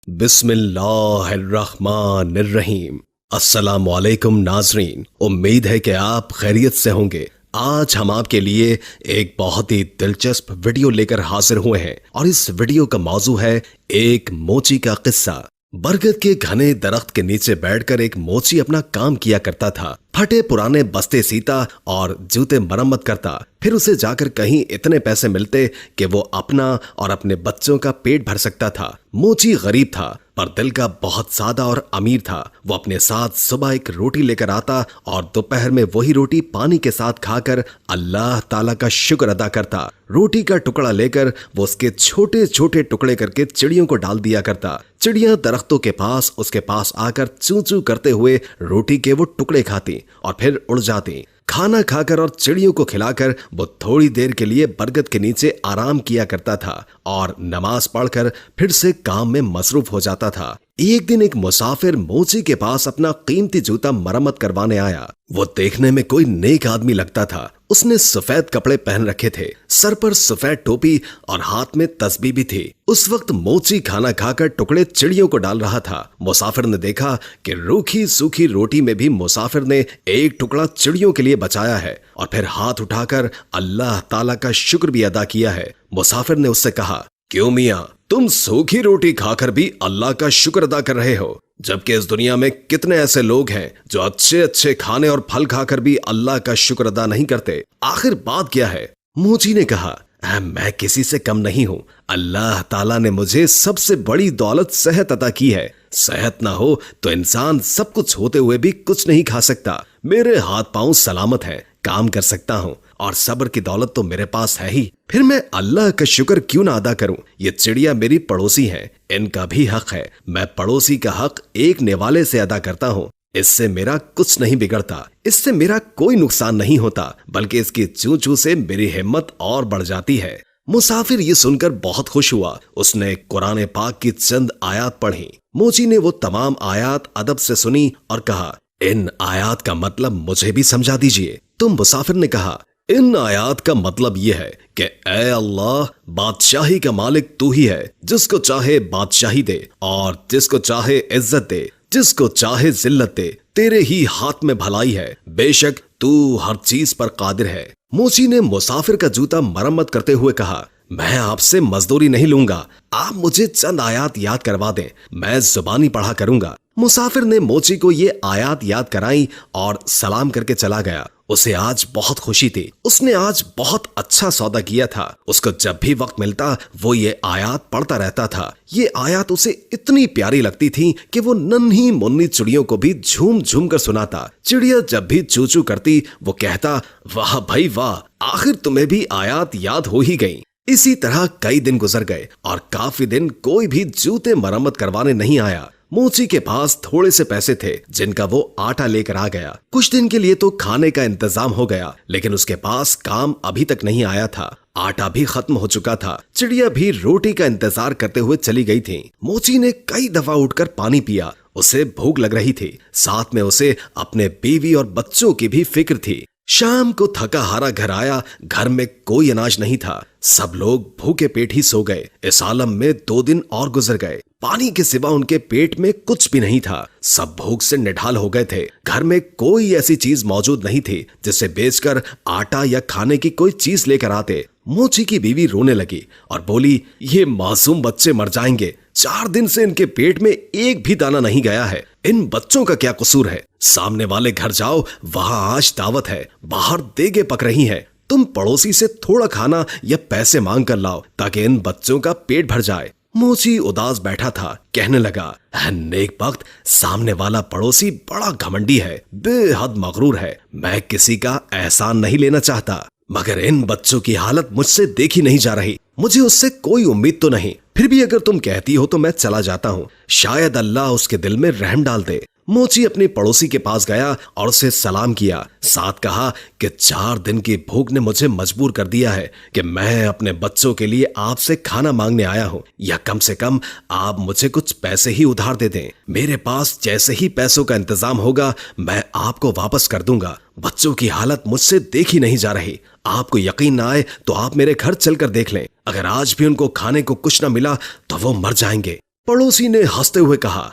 بسم اللہ الرحمن الرحیم۔ السلام علیکم ناظرین، امید ہے کہ آپ خیریت سے ہوں گے۔ آج ہم آپ کے لیے ایک بہت ہی دلچسپ ویڈیو لے کر حاضر ہوئے ہیں، اور اس ویڈیو کا موضوع ہے ایک موچی کا قصہ۔ برگد کے گھنے درخت کے نیچے بیٹھ کر ایک موچی اپنا کام کیا کرتا تھا۔ پھٹے پرانے بستے سیتا اور جوتے مرمت کرتا، پھر اسے جا کر کہیں اتنے پیسے ملتے کہ وہ اپنا اور اپنے بچوں کا پیٹ بھر سکتا تھا۔ موچی غریب تھا پر دل کا بہت سادہ اور امیر تھا۔ وہ اپنے ساتھ صبح ایک روٹی لے کر آتا اور دوپہر میں وہی روٹی پانی کے ساتھ کھا کر اللہ تعالیٰ کا شکر ادا کرتا۔ روٹی کا ٹکڑا لے کر وہ اس کے چھوٹے چھوٹے ٹکڑے کر کے چڑیوں کو ڈال دیا کرتا۔ چڑیاں درختوں کے پاس اس کے پاس آ کر چوں چوں کرتے ہوئے روٹی کے وہ ٹکڑے کھاتی اور پھر اڑ جاتی۔ کھانا کھا کر اور چڑیوں کو کھلا کر وہ تھوڑی دیر کے لیے برگد کے نیچے آرام کیا کرتا تھا اور نماز پڑھ کر پھر سے کام میں مصروف ہو جاتا تھا۔ ایک دن ایک مسافر موچی کے پاس اپنا قیمتی جوتا مرمت کروانے آیا۔ وہ دیکھنے میں کوئی نیک آدمی لگتا تھا۔ اس نے سفید کپڑے پہن رکھے تھے، سر پر سفید ٹوپی اور ہاتھ میں تسبیح بھی تھی۔ اس وقت موچی کھانا کھا کر ٹکڑے چڑیوں کو ڈال رہا تھا۔ مسافر نے دیکھا کہ روکھی سوکھی روٹی میں بھی مسافر نے ایک ٹکڑا چڑیوں کے لیے بچایا ہے، اور پھر ہاتھ اٹھا کر اللہ تعالیٰ کا شکر بھی ادا کیا ہے۔ مسافر نے اس سے کہا، کیوں میاں، تم سوکھی روٹی کھا کر بھی اللہ کا شکر ادا کر رہے ہو، جبکہ اس دنیا میں کتنے ایسے لوگ ہیں جو اچھے اچھے کھانے اور پھل کھا کر بھی اللہ کا شکر ادا نہیں کرتے، آخر بات کیا ہے؟ موچی نے کہا، میں کسی سے کم نہیں ہوں۔ اللہ تعالیٰ نے مجھے سب سے بڑی دولت صحت عطا کی ہے۔ صحت نہ ہو تو انسان سب کچھ ہوتے ہوئے بھی کچھ نہیں کھا سکتا۔ میرے ہاتھ پاؤں سلامت ہیں، کام کر سکتا ہوں، اور صبر کی دولت تو میرے پاس ہے ہی، پھر میں اللہ کا شکر کیوں نہ ادا کروں؟ یہ چڑیا میری پڑوسی ہیں، ان کا بھی حق ہے۔ میں پڑوسی کا حق ایک نوالے سے ادا کرتا ہوں، اس سے میرا کچھ نہیں بگڑتا، اس سے میرا کوئی نقصان نہیں ہوتا، بلکہ اس کی چوں چوں سے میری ہمت اور بڑھ جاتی ہے۔ مسافر یہ سن کر بہت خوش ہوا۔ اس نے قرآن پاک کی چند آیات پڑھی۔ موچی نے وہ تمام آیات ادب سے سنی اور کہا، ان آیات کا مطلب مجھے بھی سمجھا دیجئے۔ تو مسافر نے کہا، ان آیات کا مطلب یہ ہے کہ اے اللہ، بادشاہی کا مالک تو ہی ہے، جس کو چاہے بادشاہی دے اور جس کو چاہے عزت دے، جس کو چاہے ذلت دے، تیرے ہی ہاتھ میں بھلائی ہے، بے شک تو ہر چیز پر قادر ہے۔ موچی نے مسافر کا جوتا مرمت کرتے ہوئے کہا، میں آپ سے مزدوری نہیں لوں گا، آپ مجھے چند آیات یاد کروا دیں، میں زبانی پڑھا کروں گا۔ مسافر نے موچی کو یہ آیات یاد کرائیں اور سلام کر کے چلا گیا۔ اسے آج بہت خوشی تھی، اس نے آج بہت اچھا سودا کیا تھا۔ اس کو جب بھی وقت ملتا وہ یہ آیات پڑھتا رہتا تھا۔ یہ آیات اسے اتنی پیاری لگتی تھی کہ وہ ننھی منی چڑیوں کو بھی جھوم جھوم کر سناتا۔ چڑیا جب بھی چو چو کرتی وہ کہتا، واہ بھائی واہ، آخر تمہیں بھی آیات یاد ہو ہی گئیں۔ اسی طرح کئی دن گزر گئے اور کافی دن کوئی بھی جوتے مرمت کروانے نہیں آیا۔ موچی کے پاس تھوڑے سے پیسے تھے جن کا وہ آٹا لے کر آ گیا۔ کچھ دن کے لیے تو کھانے کا انتظام ہو گیا، لیکن اس کے پاس کام ابھی تک نہیں آیا تھا۔ آٹا بھی ختم ہو چکا تھا۔ چڑیا بھی روٹی کا انتظار کرتے ہوئے چلی گئی تھی۔ موچی نے کئی دفعہ اٹھ کر پانی پیا، اسے بھوک لگ رہی تھی، ساتھ میں اسے اپنے بیوی اور بچوں کی بھی فکر تھی۔ شام کو تھکا ہارا گھر آیا، گھر میں کوئی اناج نہیں تھا، سب لوگ بھوکے پیٹ ہی سو گئے۔ اس عالم میں 2 دن اور گزر گئے، پانی کے سوا ان کے پیٹ میں کچھ بھی نہیں تھا، سب بھوک سے نڈھال ہو گئے تھے۔ گھر میں کوئی ایسی چیز موجود نہیں تھی جسے بیچ کر آٹا یا کھانے کی کوئی چیز لے کر آتے۔ موچی کی بیوی رونے لگی اور بولی، یہ معصوم بچے مر جائیں گے، 4 دن سے ان کے پیٹ میں ایک بھی دانہ نہیں گیا ہے، ان بچوں کا کیا قصور ہے؟ سامنے والے گھر جاؤ، وہاں آج دعوت ہے، باہر دیگیں پک رہی ہیں، تم پڑوسی سے تھوڑا کھانا یا پیسے مانگ کر لاؤ تاکہ ان بچوں کا پیٹ بھر جائے۔ موچی اداس بیٹھا تھا، کہنے لگا، نیک بخت، سامنے والا پڑوسی بڑا گھمنڈی ہے، بے حد مغرور ہے، میں کسی کا احسان نہیں لینا چاہتا، مگر ان بچوں کی حالت مجھ سے دیکھی نہیں جا رہی، مجھے اس سے کوئی امید تو نہیں، پھر بھی اگر تم کہتی ہو تو میں چلا جاتا ہوں، شاید اللہ اس کے دل میں رحم ڈال دے۔ موچی اپنی پڑوسی کے پاس گیا اور اسے سلام کیا، ساتھ کہا کہ 4 دن کی بھوک نے مجھے مجبور کر دیا ہے کہ میں اپنے بچوں کے لیے آپ سے کھانا مانگنے آیا ہوں، یا کم سے کم آپ مجھے کچھ پیسے ہی ادھار دے دیں، میرے پاس جیسے ہی پیسوں کا انتظام ہوگا میں آپ کو واپس کر دوں گا۔ بچوں کی حالت مجھ سے دیکھی نہیں جا رہی، آپ کو یقین نہ آئے تو آپ میرے گھر چل کر دیکھ لیں، اگر آج بھی ان کو کھانے کو کچھ نہ ملا تو وہ مر جائیں گے۔ पड़ोसी ने हंसते हुए कहा,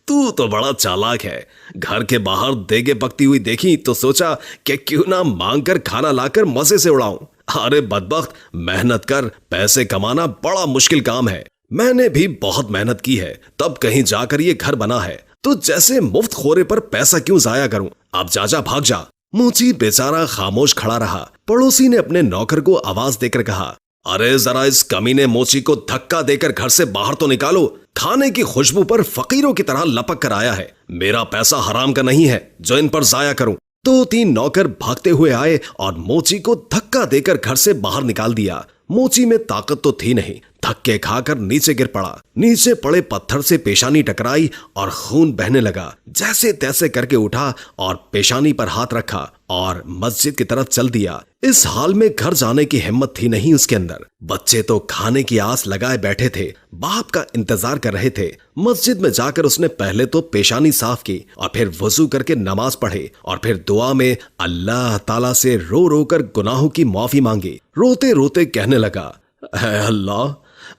तू तो बड़ा चालाक है। घर के बाहर देगे पकती हुई देखी तो सोचा कि क्यों ना मांग कर खाना लाकर मजे से उड़ाऊं। अरे बदबख्त, मेहनत कर, पैसे कमाना बड़ा मुश्किल काम है। मैंने भी बहुत मेहनत की है, तब कहीं जाकर ये घर बना है, तो जैसे मुफ्त खोरे पर पैसा क्यों जाया करूं। अब जा भाग जा। मोची बेचारा खामोश खड़ा रहा। पड़ोसी ने अपने नौकर को आवाज देकर कहा, अरे जरा इस कमीने मोची को धक्का देकर घर से बाहर तो निकालो। खाने की खुशबू पर फकीरों की तरह लपक कर आया है। मेरा पैसा हराम का नहीं है जो इन पर जाया करूं। 2-3 नौकर भागते हुए आए और मोची को धक्का देकर घर से बाहर निकाल दिया। मोची में ताकत तो थी नहीं, धक्के खाकर नीचे गिर पड़ा। नीचे पड़े पत्थर से पेशानी टकराई और खून बहने लगा। जैसे तैसे करके उठा और पेशानी पर हाथ रखा और मस्जिद की तरफ चल दिया। इस हाल में घर जाने की हिम्मत थी नहीं उसके अंदर। बच्चे तो खाने की आस लगाए बैठे थे, बाप का इंतजार कर रहे थे। मस्जिद में जाकर उसने पहले तो पेशानी साफ की और फिर वजू करके नमाज पढ़े और फिर दुआ में अल्लाह ताला से रो रो कर गुनाहों की माफी मांगी। रोते रोते कहने लगा, ऐ अल्लाह,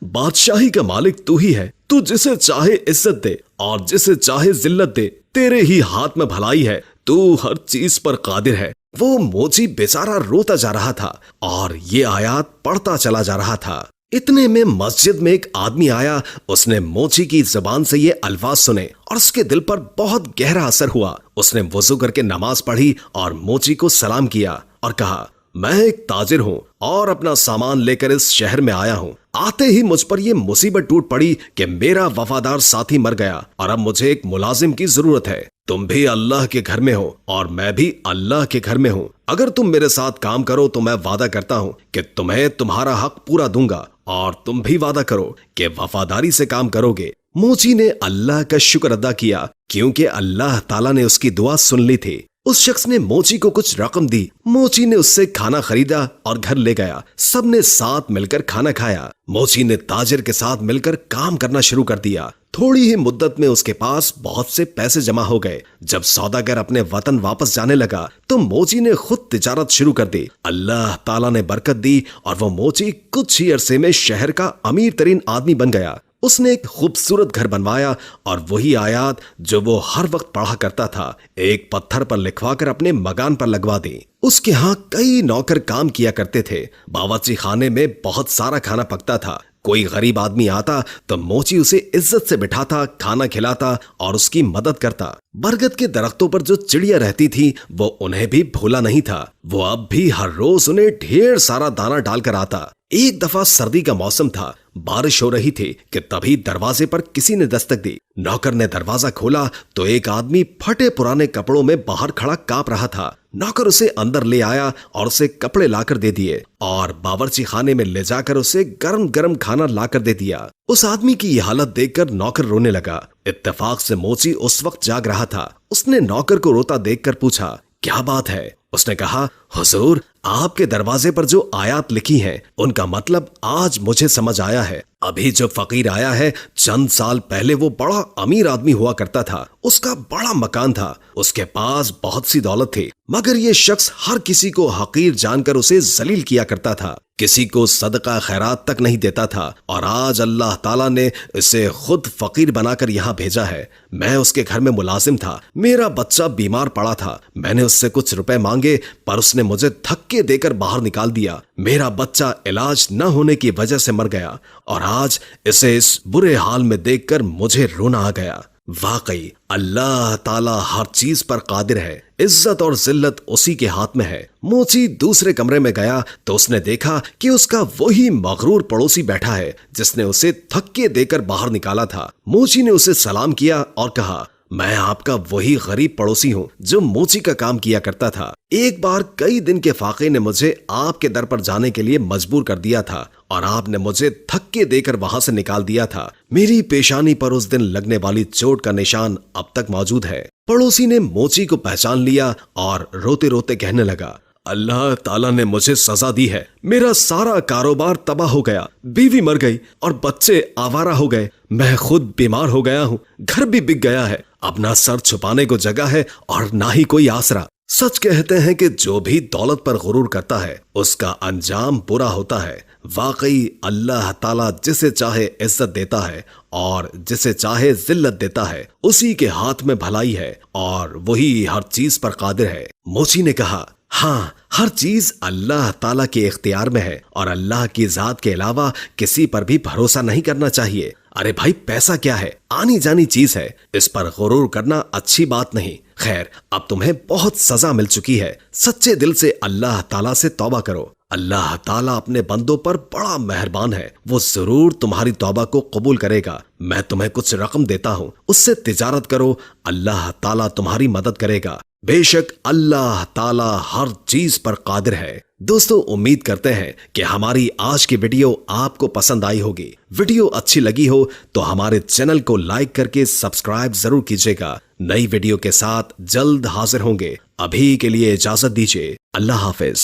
बादशाही का मालिक तू ही है। तू जिसे चाहे इज्जत दे और जिसे चाहे जिल्लत दे। तेरे ही हाथ में भलाई है, तू हर चीज पर कादिर है। वो मोची बेचारा रोता जा रहा था और ये आयत पढ़ता चला जा रहा था। इतने में मस्जिद में एक आदमी आया। उसने मोची की जुबान से ये अल्फाज सुने और उसके दिल पर बहुत गहरा असर हुआ। उसने वुजू करके नमाज पढ़ी और मोची को सलाम किया और कहा, मैं एक ताजिर हूँ और अपना सामान लेकर इस शहर में आया हूँ। आते ही मुझ पर यह मुसीबत टूट पड़ी कि मेरा वफादार साथी मर गया और अब मुझे एक मुलाजिम की जरूरत है। तुम भी अल्लाह के घर में हो और मैं भी अल्लाह के घर में हूँ। अगर तुम मेरे साथ काम करो तो मैं वादा करता हूँ कि तुम्हें तुम्हारा हक पूरा दूंगा और तुम भी वादा करो कि वफादारी से काम करोगे। मोची ने अल्लाह का शुक्र अदा किया क्योंकि अल्लाह ताला ने उसकी दुआ सुन ली थी। उस शख्स ने मोची को कुछ रकम दी। मोची ने उससे खाना खरीदा और घर ले गया। सबने साथ मिलकर खाना खाया। मोची ने ताजिर के साथ मिलकर काम करना शुरू कर दिया। थोड़ी ही मुद्दत में उसके पास बहुत से पैसे जमा हो गए। जब सौदागर अपने वतन वापस जाने लगा तो मोची ने खुद तिजारत शुरू कर दी। अल्लाह ताला ने बरकत दी और वो मोची कुछ ही अरसे में शहर का अमीर तरीन आदमी बन गया। उसने एक खूबसूरत घर बनवाया और वही आयत जो वो हर वक्त पढ़ा करता था एक पत्थर पर लिखवाकर अपने मकान पर लगवा दी। उसके यहाँ कई नौकर काम किया करते थे। बावर्ची खाने में बहुत सारा खाना पकता था। कोई गरीब आदमी आता तो मोची उसे इज्जत से बिठाता, खाना खिलाता और उसकी मदद करता। बरगद के दरख्तों पर जो चिड़िया रहती थी वो उन्हें भी भूला नहीं था। वो अब भी हर रोज उन्हें ढेर सारा दाना डालकर आता। एक दफा सर्दी का मौसम था, बारिश हो रही थी कि तभी दरवाजे पर किसी ने दस्तक दी। नौकर ने दरवाजा खोला तो एक आदमी फटे पुराने कपड़ों में बाहर खड़ा कांप रहा था। नौकर उसे अंदर ले आया और उसे कपड़े लाकर दे दिए और बावर्ची खाने में ले जाकर उसे गरम गरम खाना लाकर दे दिया। उस आदमी की यह हालत देखकर नौकर रोने लगा। इत्तेफाक से मोची उस वक्त जाग रहा था। उसने नौकर को रोता देखकर पूछा, क्या बात है? उसने कहा, हुजूर, आपके दरवाजे पर जो आयत लिखी हैं उनका मतलब आज मुझे समझ आया है। अभी जो फकीर आया है चंद साल पहले वो बड़ा अमीर आदमी हुआ करता था। उसका बड़ा मकान था, उसके पास बहुत सी दौलत थी, मगर ये शख्स हर किसी को हकीर जानकर उसे जलील किया करता था। किसी को सदका खैरात तक नहीं देता था और आज अल्लाह ताला ने इसे खुद फकीर बनाकर यहाँ भेजा है। मैं उसके घर में मुलाजिम था। मेरा बच्चा बीमार पड़ा था। मैंने उससे कुछ रुपए मांगे पर उसने मुझे धक्के देकर बाहर निकाल दिया। मेरा बच्चा इलाज न होने की वजह से मर गया और आज इसे इस बुरे हाल में देखकर मुझे रोना आ गया। वाकई अल्लाह ताला हर चीज पर कादिर है। इज्जत और जिल्लत उसी के हाथ में है। मोची दूसरे कमरे में गया तो उसने देखा कि उसका वही मगरूर पड़ोसी बैठा है जिसने उसे धक्के देकर बाहर निकाला था। मोची ने उसे सलाम किया और कहा, मैं आपका वही गरीब पड़ोसी हूँ जो मोची का काम किया करता था। एक बार कई दिन के फाके ने मुझे आपके दर पर जाने के लिए मजबूर कर दिया था और आपने मुझे धक्के देकर वहां से निकाल दिया था। मेरी पेशानी पर उस दिन लगने वाली चोट का निशान अब तक मौजूद है। पड़ोसी ने मोची को पहचान लिया और रोते रोते कहने लगा, अल्लाह ताला ने मुझे सजा दी है। मेरा सारा कारोबार तबाह हो गया, बीवी मर गई और बच्चे आवारा हो गए। मैं खुद बीमार हो गया हूँ, घर भी बिक गया है। अब ना सर छुपाने को जगह है और ना ही कोई आसरा। सच कहते हैं कि जो भी दौलत पर गुरूर करता है उसका अंजाम बुरा होता है। वाकई अल्लाह ताला जिसे चाहे इज्जत देता है और जिसे चाहे जिल्लत देता है। उसी के हाथ में भलाई है और वही हर चीज पर कादिर है। मोची ने कहा, हाँ, हर चीज अल्लाह ताला के इख्तियार में है और अल्लाह की जात के अलावा किसी पर भी भरोसा नहीं करना चाहिए। अरे भाई, पैसा क्या है, आनी जानी चीज है, इस पर गुरूर करना अच्छी बात नहीं। खैर, अब तुम्हें बहुत सजा मिल चुकी है। सच्चे दिल से अल्लाह ताला से तौबा करो। अल्लाह ताला अपने बंदों पर बड़ा मेहरबान है, वो जरूर तुम्हारी तौबा को कबूल करेगा। मैं तुम्हें कुछ रकम देता हूँ, उससे तिजारत करो, अल्लाह ताला तुम्हारी मदद करेगा। बेशक अल्लाह ताला हर चीज पर कादिर है। दोस्तों, उम्मीद करते हैं कि हमारी आज की वीडियो आपको पसंद आई होगी। वीडियो अच्छी लगी हो तो हमारे चैनल को लाइक करके सब्सक्राइब जरूर कीजिएगा। नई वीडियो के साथ जल्द हाजिर होंगे। अभी के लिए इजाजत दीजिए। अल्लाह हाफिज।